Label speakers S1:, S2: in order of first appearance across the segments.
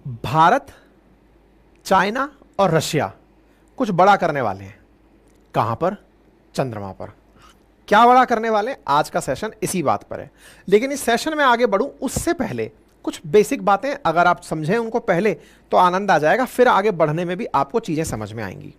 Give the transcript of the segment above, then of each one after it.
S1: Bharat, China और Russia कुछ बड़ा करने वाले हैं। कहां पर? चंद्रमा पर। क्या बड़ा करने वाले? आज का सेशन इसी बात पर है। लेकिन इस सेशन में आगे बढ़ूं उससे पहले कुछ बेसिक बातें अगर आप समझें उनको पहले तो आनंद आ जाएगा, फिर आगे बढ़ने में भी आपको चीजें समझ में आएंगी।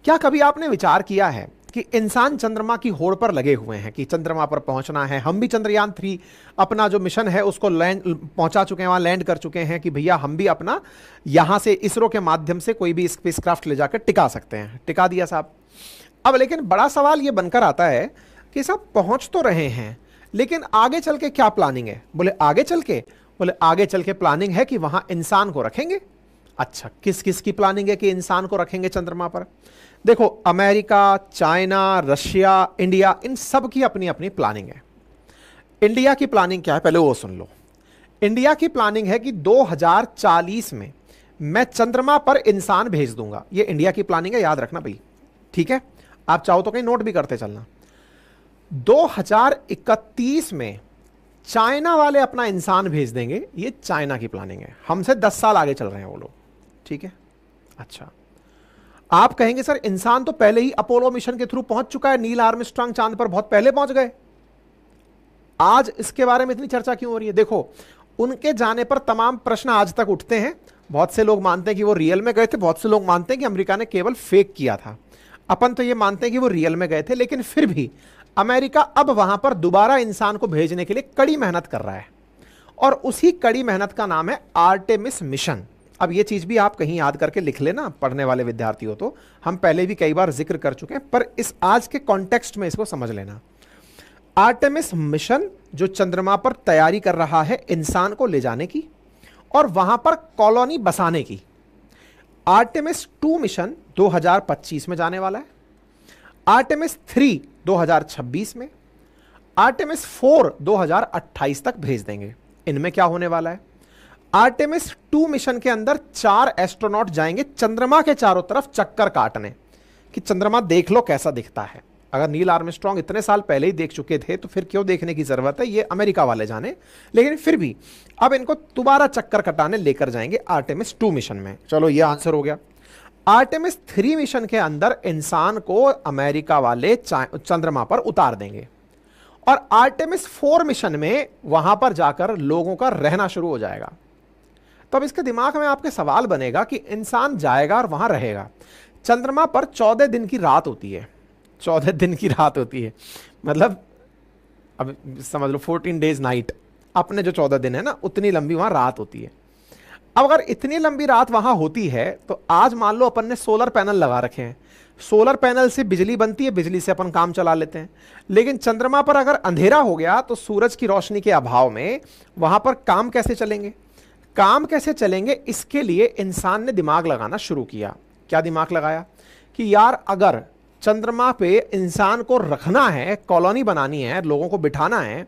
S1: क्या कभी आपने विचार किया है कि इंसान चंद्रमा की होड़ पर लगे हुए हैं कि चंद्रमा पर पहुंचना है? हम भी चंद्रयान 3 अपना जो मिशन है उसको लैंड पहुंचा चुके हैं, वहां लैंड कर चुके हैं कि भैया हम भी अपना यहां से इसरो के माध्यम से कोई भी स्पेसक्राफ्ट ले जाकर टिका सकते हैं। टिका दिया साहब। अब लेकिन बड़ा सवाल यह बनकर आता है कि साहब पहुंच तो रहे हैं, लेकिन आगे चल के क्या प्लानिंग है? बोले आगे चल के प्लानिंग है कि वहां इंसान को रखेंगे। अच्छा, किस किस की प्लानिंग है कि इंसान को रखेंगे चंद्रमा पर? देखो, अमेरिका, चाइना, रशिया, इंडिया, इन सब की अपनी अपनी प्लानिंग है। इंडिया की प्लानिंग क्या है पहले वो सुन लो। इंडिया की प्लानिंग है कि 2040 में मैं चंद्रमा पर इंसान भेज दूंगा। ये इंडिया की प्लानिंग है, याद रखना भाई, ठीक है? आप चाहो तो कहीं नोट भी करते चलना। 2031 में चाइना वाले अपना इंसान भेज देंगे। ये चाइना की प्लानिंग है, हमसे 10 साल आगे चल रहे हैं वो लोग, ठीक है? अच्छा, आप कहेंगे सर इंसान तो पहले ही अपोलो मिशन के थ्रू पहुंच चुका है, नील आर्मस्ट्रांग चांद पर बहुत पहले पहुंच गए, आज इसके बारे में इतनी चर्चा क्यों हो रही है? देखो, उनके जाने पर तमाम प्रश्न आज तक उठते हैं। बहुत से लोग मानते हैं कि वो रियल में गए थे, बहुत से लोग मानते हैं कि अमेरिका ने केवल फेक किया था। अपन तो ये मानते हैं कि वो रियल में गए थे, लेकिन फिर भी अमेरिका अब वहां पर दोबारा इंसान को भेजने के लिए कड़ी मेहनत कर रहा है, और उसी कड़ी मेहनत का नाम है आर्टेमिस मिशन। अब ये चीज भी आप कहीं याद करके लिख लेना, पढ़ने वाले विद्यार्थी हो तो। हम पहले भी कई बार जिक्र कर चुके हैं, पर इस आज के कॉन्टेक्स्ट में इसको समझ लेना। आर्टेमिस मिशन जो चंद्रमा पर तैयारी कर रहा है इंसान को ले जाने की और वहां पर कॉलोनी बसाने की। आर्टेमिस 2 मिशन 2025 में जाने वाला है, आर्टेमिस 3 2026 में, आर्टेमिस 4 2028 तक भेज देंगे। इनमें क्या होने वाला है? आर्टेमिस 2 मिशन के अंदर 4 एस्ट्रोनॉट जाएंगे चंद्रमा के चारों तरफ चक्कर काटने कि चंद्रमा देख लो कैसा दिखता है। अगर नील आर्मस्ट्रांग इतने साल पहले ही देख चुके थे तो फिर क्यों देखने की जरूरत है? ये अमेरिका वाले जाने, लेकिन फिर भी अब इनको दोबारा चक्कर कटाने लेकर जाएंगे आर्टेमिस 2 मिशन में। चलो, ये आंसर हो गया। आर्टेमिस 3 मिशन के अंदर इंसान को अमेरिका वाले चंद्रमा पर उतार देंगे, और आर्टेमिस 4 मिशन में वहां पर जाकर लोगों का रहना शुरू हो जाएगा। तो अब इसके दिमाग में आपके सवाल बनेगा कि इंसान जाएगा और वहां रहेगा। चंद्रमा पर 14 दिन की रात होती है, 14 दिन की रात होती है, मतलब अब समझ लो 14 डेज नाइट। अपने जो 14 दिन है ना, उतनी लंबी वहां रात होती है। अब अगर इतनी लंबी रात वहां होती है तो आज मान लो अपन ने सोलर पैनल लगा रखे हैं, सोलर पैनल से बिजली बनती है, बिजली से अपन काम चला लेते हैं। लेकिन चंद्रमा पर अगर अंधेरा हो गया तो सूरज की रोशनी के अभाव में वहां पर काम कैसे चलेंगे? काम कैसे चलेंगे, इसके लिए इंसान ने दिमाग लगाना शुरू किया। क्या दिमाग लगाया? कि यार अगर चंद्रमा पे इंसान को रखना है, कॉलोनी बनानी है, लोगों को बिठाना है,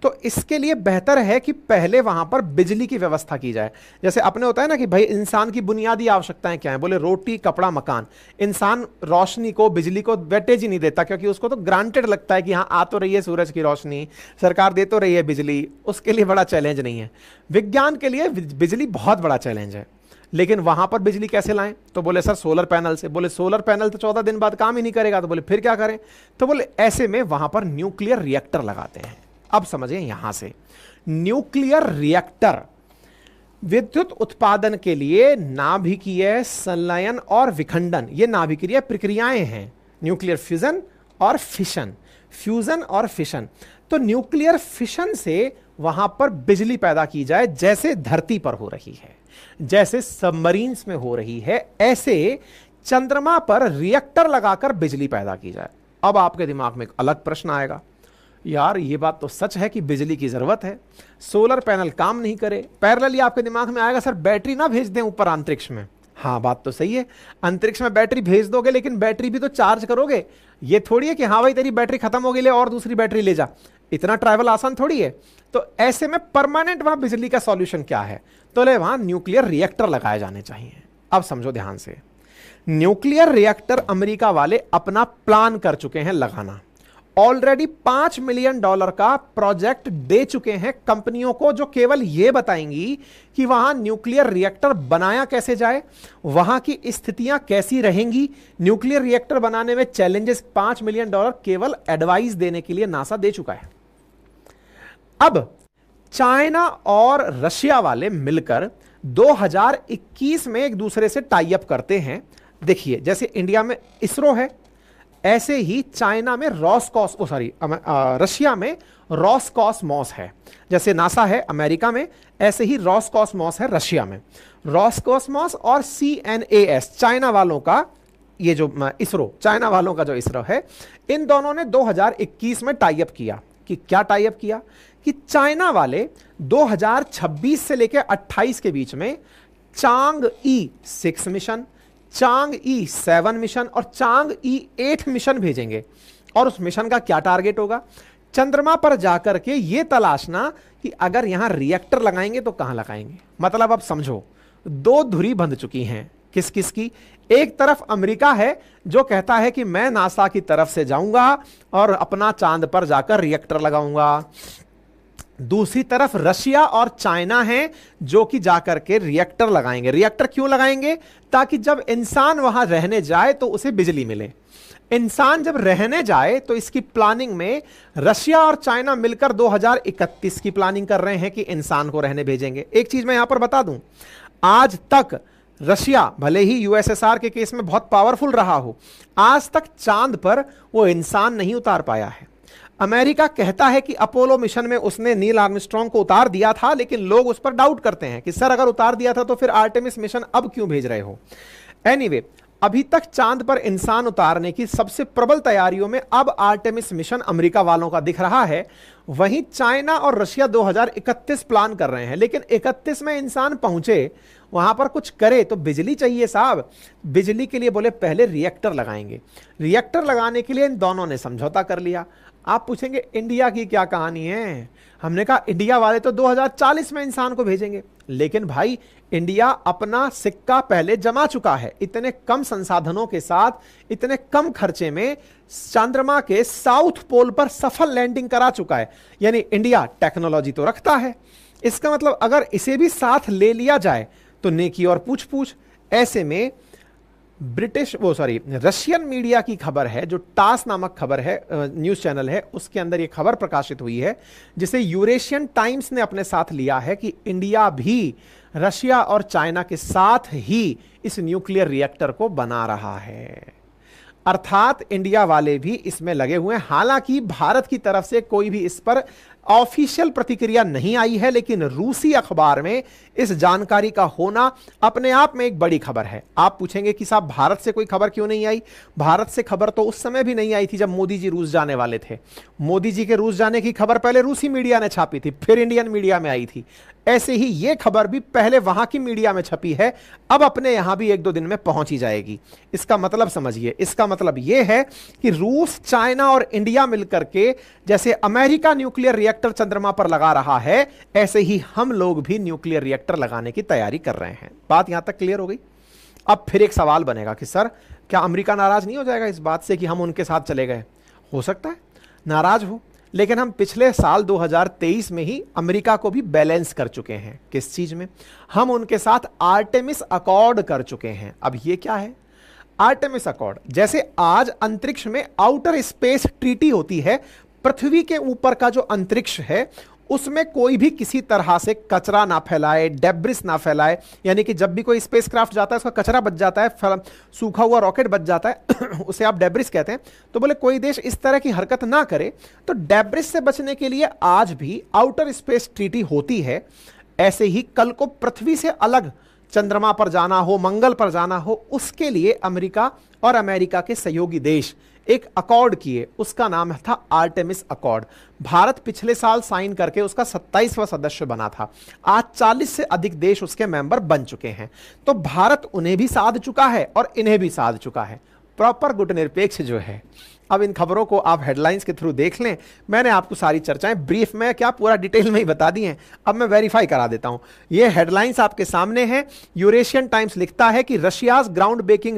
S1: तो इसके लिए बेहतर है कि पहले वहां पर बिजली की व्यवस्था की जाए। जैसे अपने होता है ना कि भाई इंसान की बुनियादी आवश्यकताएं क्या है? बोले रोटी, कपड़ा, मकान। इंसान रोशनी को, बिजली को वेटेज ही नहीं देता, क्योंकि उसको तो ग्रांटेड लगता है कि हाँ आ तो रही है सूरज की रोशनी, सरकार दे तो रही है बिजली, उसके लिए बड़ा चैलेंज नहीं है। विज्ञान के लिए बिजली बहुत बड़ा चैलेंज है। लेकिन वहां पर बिजली कैसे लाएं? तो बोले सर सोलर पैनल से। बोले सोलर पैनल तो 14 दिन बाद काम ही नहीं करेगा। तो बोले फिर क्या करें? तो बोले ऐसे में वहां पर न्यूक्लियर रिएक्टर लगाते हैं। अब समझें यहां से, न्यूक्लियर रिएक्टर विद्युत उत्पादन के लिए नाभिकीय संलयन और विखंडन, ये नाभिकीय प्रक्रियाएं हैं। न्यूक्लियर फ्यूजन और फिशन, फ्यूजन और फिशन। तो न्यूक्लियर फिशन से वहां पर बिजली पैदा की जाए, जैसे धरती पर हो रही है, जैसे सबमरीन्स में हो रही है, ऐसे चंद्रमा पर रिएक्टर लगाकर बिजली पैदा की जाए। अब आपके दिमाग में एक अलग प्रश्न आएगा, यार ये बात तो सच है कि बिजली की जरूरत है, सोलर पैनल काम नहीं करे। पैरेलली आपके दिमाग में आएगा सर बैटरी ना भेज दें ऊपर अंतरिक्ष में। हाँ, बात तो सही है, अंतरिक्ष में बैटरी भेज दोगे, लेकिन बैटरी भी तो चार्ज करोगे। ये थोड़ी है कि हाँ भाई तेरी बैटरी खत्म हो गई, ले और दूसरी बैटरी ले जा। इतना ट्रैवल आसान थोड़ी है। तो ऐसे में परमानेंट वहां बिजली का सॉल्यूशन क्या है? तो ले वहां न्यूक्लियर रिएक्टर लगाए जाने चाहिए। अब समझो ध्यान से, न्यूक्लियर रिएक्टर अमेरिका वाले अपना प्लान कर चुके हैं लगाना, ऑलरेडी $5 मिलियन का प्रोजेक्ट दे चुके हैं कंपनियों को, जो केवल यह बताएंगी कि वहां न्यूक्लियर रिएक्टर बनाया कैसे जाए, वहां की स्थितियां कैसी रहेंगी, न्यूक्लियर रिएक्टर बनाने में चैलेंजेस। $5 मिलियन केवल एडवाइस देने के लिए नासा दे चुका है। अब चाइना और रशिया वाले मिलकर 2021 में एक दूसरे से टाई अप करते हैं। देखिए, जैसे इंडिया में इसरो है, ऐसे ही चाइना में रशिया में रॉसकॉस्मॉस है। जैसे नासा है अमेरिका में, ऐसे ही रॉसकॉस्मॉस है रशिया में। रॉसकॉस्मॉस और CNAS चाइना वालों का, ये जो इसरो चाइना वालों का जो इसरो है, इन दोनों ने 2021 में टाई अप किया। कि क्या टाई अप किया कि चाइना वाले 2026 से लेकर 28 के बीच में चांगई 6 मिशन, चांगई 7 मिशन और चांगई 8 मिशन भेजेंगे। और उस मिशन का क्या टारगेट होगा? चंद्रमा पर जाकर के यह तलाशना कि अगर यहां रिएक्टर लगाएंगे तो कहां लगाएंगे। मतलब अब समझो, दो धुरी बंध चुकी हैं। किस किस की? एक तरफ अमेरिका है जो कहता है कि मैं नासा की तरफ से जाऊंगा और अपना चांद पर जाकर रिएक्टर लगाऊंगा। दूसरी तरफ रशिया और चाइना है जो कि जाकर के रिएक्टर लगाएंगे। रिएक्टर क्यों लगाएंगे? ताकि जब इंसान वहां रहने जाए तो उसे बिजली मिले। इंसान जब रहने जाए तो इसकी प्लानिंग में रशिया और चाइना मिलकर 2031 की प्लानिंग कर रहे हैं कि इंसान को रहने भेजेंगे। एक चीज मैं यहां पर बता दूं, आज तक रशिया भले ही यूएसएसआर के केस में बहुत पावरफुल रहा हो, आज तक चांद पर वो इंसान नहीं उतार पाया है। अमेरिका कहता है कि अपोलो मिशन में उसने नील आर्मस्ट्रांग को उतार दिया था, लेकिन लोग उस पर डाउट करते हैं कि सर अगर उतार दिया था तो फिर आर्टेमिस मिशन अब क्यों भेज रहे हो। एनीवे, अभी तक चांद पर इंसान उतारने की सबसे प्रबल तैयारियों में अब आर्टेमिस मिशन अमेरिका वालों का दिख रहा है। वहीं चाइना और रशिया 2031 प्लान कर रहे हैं, लेकिन 31 में इंसान पहुंचे, वहां पर कुछ करे तो बिजली चाहिए साहब। बिजली के लिए बोले पहले रिएक्टर लगाएंगे। रिएक्टर लगाने के लिए इन दोनों ने समझौता कर लिया। आप पूछेंगे इंडिया की क्या कहानी है? हमने कहा इंडिया वाले तो 2040 में इंसान को भेजेंगे, लेकिन भाई इंडिया अपना सिक्का पहले जमा चुका है। इतने कम संसाधनों के साथ, इतने कम खर्चे में चंद्रमा के साउथ पोल पर सफल लैंडिंग करा चुका है। यानी इंडिया टेक्नोलॉजी तो रखता है। इसका मतलब अगर इसे भी साथ ले लिया जाए तो नेकी और पूछ पूछ। ऐसे में रशियन मीडिया की खबर है, जो टास नामक खबर है, न्यूज चैनल है, उसके अंदर यह खबर प्रकाशित हुई है, जिसे यूरेशियन टाइम्स ने अपने साथ लिया है कि इंडिया भी रशिया और चाइना के साथ ही इस न्यूक्लियर रिएक्टर को बना रहा है। अर्थात इंडिया वाले भी इसमें लगे हुए हैं। हालांकि भारत की तरफ से कोई भी इस पर ऑफिशियल प्रतिक्रिया नहीं आई है, लेकिन रूसी अखबार में इस जानकारी का होना अपने आप में एक बड़ी खबर है। आप पूछेंगे कि साहब भारत से कोई खबर क्यों नहीं आई? भारत से खबर तो उस समय भी नहीं आई थी जब मोदी जी रूस जाने वाले थे। मोदी जी के रूस जाने की खबर पहले रूसी मीडिया ने छापी थी, फिर इंडियन मीडिया में आई थी। ऐसे ही यह खबर भी पहले वहां की मीडिया में छपी है, अब अपने यहां भी 1-2 दिन में पहुंच ही जाएगी। इसका मतलब समझिए, इसका मतलब यह है कि रूस, चाइना और इंडिया मिलकर के जैसे अमेरिका न्यूक्लियर रिएक्टर चंद्रमा पर लगा रहा है, ऐसे ही हम लोग भी न्यूक्लियर रिएक्टर लगाने की तैयारी कर रहे हैं। बात यहां तक क्लियर हो गई? अब फिर एक सवाल बनेगा कि सर क्या अमेरिका नाराज नहीं हो जाएगा इस बात से कि हम उनके साथ चले गए? हो सकता है नाराज हो, लेकिन हम पिछले साल 2023 में ही अमेरिका को भी बैलेंस कर चुके हैं। किस चीज में? हम उनके साथ आर्टेमिस अकॉर्ड कर चुके हैं। अब ये क्या है आर्टेमिस अकॉर्ड? जैसे आज अंतरिक्ष में आउटर स्पेस ट्रीटी होती है, पृथ्वी के ऊपर का जो अंतरिक्ष है उसमें कोई भी किसी तरह से कचरा ना फैलाए, डेब्रिस ना फैलाए। यानी कि जब भी कोई स्पेसक्राफ्ट जाता है उसका कचरा बच जाता है, सूखा हुआ रॉकेट बच जाता है उसे आप डेब्रिस कहते हैं। तो बोले कोई देश इस तरह की हरकत ना करे, तो डेब्रिस से बचने के लिए आज भी आउटर स्पेस ट्रीटी होती है। ऐसे ही कल को पृथ्वी से अलग चंद्रमा पर जाना हो, मंगल पर जाना हो, उसके लिए अमेरिका और अमेरिका के सहयोगी देश एक अकॉर्ड किए, उसका नाम था आर्टेमिस अकॉर्ड। भारत पिछले साल साइन करके उसका 27वां सदस्य बना था। आज 40 से अधिक देश उसके मेंबर बन चुके हैं। तो भारत उन्हें भी साध चुका है और इन्हें भी साध चुका है। प्रॉपर गुटनिरपेक्ष जो है। अब इन खबरों को आप हेडलाइंस के थ्रू देख लें। मैंने आपको सारी चर्चाएं ब्रीफ में क्या पूरा डिटेल में ही बता दी हैं। अब मैं वेरीफाई करा देता हूं। ये हेडलाइंस आपके सामने हैं। यूरेशियन टाइम्स लिखता है कि Russia's ground breaking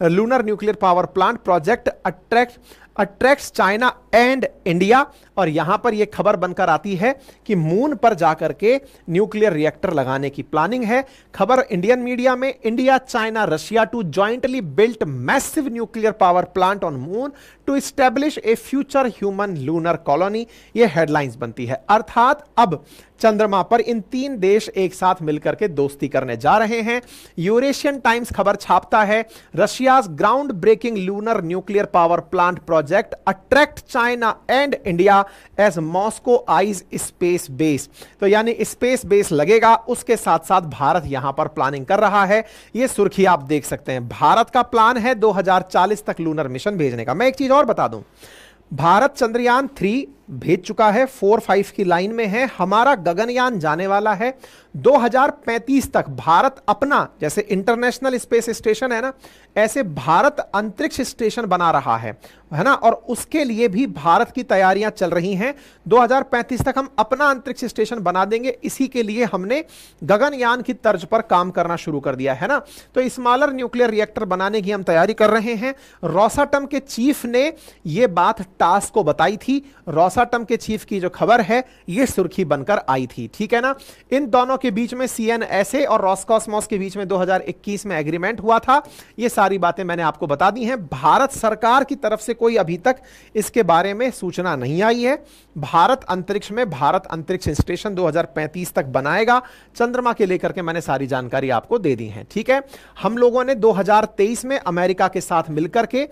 S1: lunar nuclear power plant project attract attracts China and India, और यहां पर यह खबर बनकर आती है कि मून पर जाकर के न्यूक्लियर रिएक्टर लगाने की प्लानिंग है। खबर इंडियन मीडिया में, India China Russia to jointly built massive nuclear power plant on moon to establish a future human lunar colony, यह हेडलाइंस बनती है। अर्थात अब चंद्रमा पर इन 3 देश एक साथ मिलकर के दोस्ती करने जा रहे हैं। यूरेशियन टाइम्स खबर छापता है, Russia's ground breaking lunar nuclear power plant project attract China and India as Moscow eyes space base. तो यानी स्पेस बेस लगेगा, उसके साथ साथ भारत यहां पर प्लानिंग कर रहा है। यह सुर्खी आप देख सकते हैं। भारत का प्लान है 2040 तक लूनर मिशन भेजने का। मैं एक चीज और बता दूं, भारत चंद्रयान 3 भेज चुका है, 4-5 की लाइन में है। हमारा गगनयान जाने वाला है 2035 तक। भारत अपना, जैसे इंटरनेशनल स्पेस स्टेशन है ना, ऐसे भारत अंतरिक्ष स्टेशन बना रहा है ना, और उसके लिए भी भारत की तैयारियां चल रही हैं। 2035 तक हम अपना अंतरिक्ष स्टेशन बना देंगे। इसी के लिए हमने गगनयान की तर्ज पर काम करना शुरू कर दिया है ना। तो स्मॉलर न्यूक्लियर रिएक्टर बनाने की हम तैयारी कर रहे हैं। रोसाटम के चीफ ने यह बात टास्क को बताई थी। रोसाटम के चीफ की जो खबर है, यह सुर्खी बनकर आई थी, ठीक है ना। इन दोनों के बीच में CNSA और रॉसकॉस्मोस के बीच में 2021 में एग्रीमेंट हुआ था। यह सारी बातें मैंने आपको बता दी हैं। भारत सरकार की तरफ से कोई अभी तक इसके बारे में सूचना नहीं आई है। भारत अंतरिक्ष में भारत अंतरिक्ष स्टेशन 2035 तक बनाएगा। चंद्रमा के लेकर के मैंने सारी जानकारी आपको दे दी है, ठीक है। हम लोगों ने 2023 में अमेरिका के साथ मिलकर के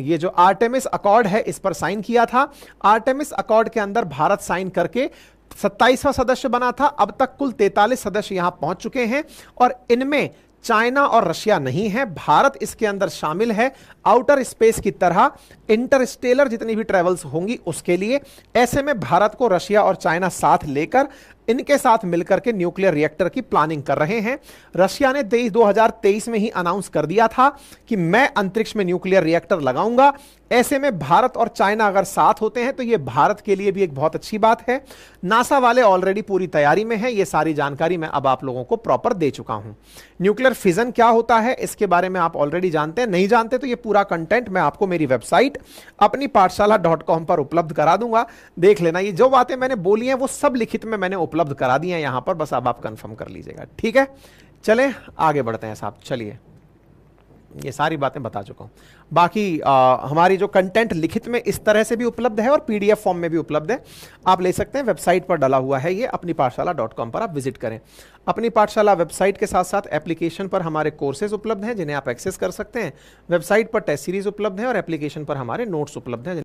S1: ये जो आर्टेमिस अकॉर्ड है, इस पर साइन किया था। आर्टेमिस अकॉर्ड के अंदर भारत साइन करके 27वां सदस्य बना था। अब तक कुल 43 सदस्य यहां पहुंच चुके हैं, और इनमें चाइना और रशिया नहीं है। भारत इसके अंदर शामिल है आउटर स्पेस की तरह, इंटरस्टेलर जितनी भी ट्रेवल्स होंगी उसके लिए। ऐसे में भारत को रशिया और चाइना साथ लेकर इनके साथ मिलकर के न्यूक्लियर रिएक्टर की प्लानिंग कर रहे हैं। रशिया ने 2023 में ही अनाउंस कर दिया था कि मैं अंतरिक्ष में न्यूक्लियर रिएक्टर लगाऊंगा। ऐसे में भारत और चाइना अगर साथ होते हैं तो यह भारत के लिए भी एक बहुत अच्छी बात है। नासा वाले ऑलरेडी पूरी तैयारी में हैं। यह सारी जानकारी मैं अब आप लोगों को प्रॉपर दे चुका हूं। न्यूक्लियर फिजन क्या होता है इसके बारे में आप ऑलरेडी जानते हैं। नहीं जानते तो यह पूरा कंटेंट मैं आपको मेरी वेबसाइट अपनी पाठशाला.com पर उपलब्ध करा दूंगा, देख लेना। ये जो बातें मैंने बोली हैं वो सब लिखित में मैंने उपलब्ध करा दी हैं यहां पर, बस अब आप कंफर्म कर लीजिएगा, ठीक है। चलें आगे बढ़ते हैं साहब। चलिए, ये सारी बातें बता चुका हूं। बाकी हमारी जो कंटेंट लिखित में इस तरह से भी उपलब्ध है और PDF फॉर्म में भी उपलब्ध है, आप ले सकते हैं। वेबसाइट पर डला हुआ है ये, अपनी पाठशाला.com पर आप विजिट करें। अपनी पाठशाला वेबसाइट के साथ साथ एप्लीकेशन पर हमारे कोर्सेज उपलब्ध हैं जिन्हें आप एक्सेस कर सकते हैं। वेबसाइट पर टेस्ट सीरीज उपलब्ध है और एप्लीकेशन पर हमारे नोट्स उपलब्ध हैं।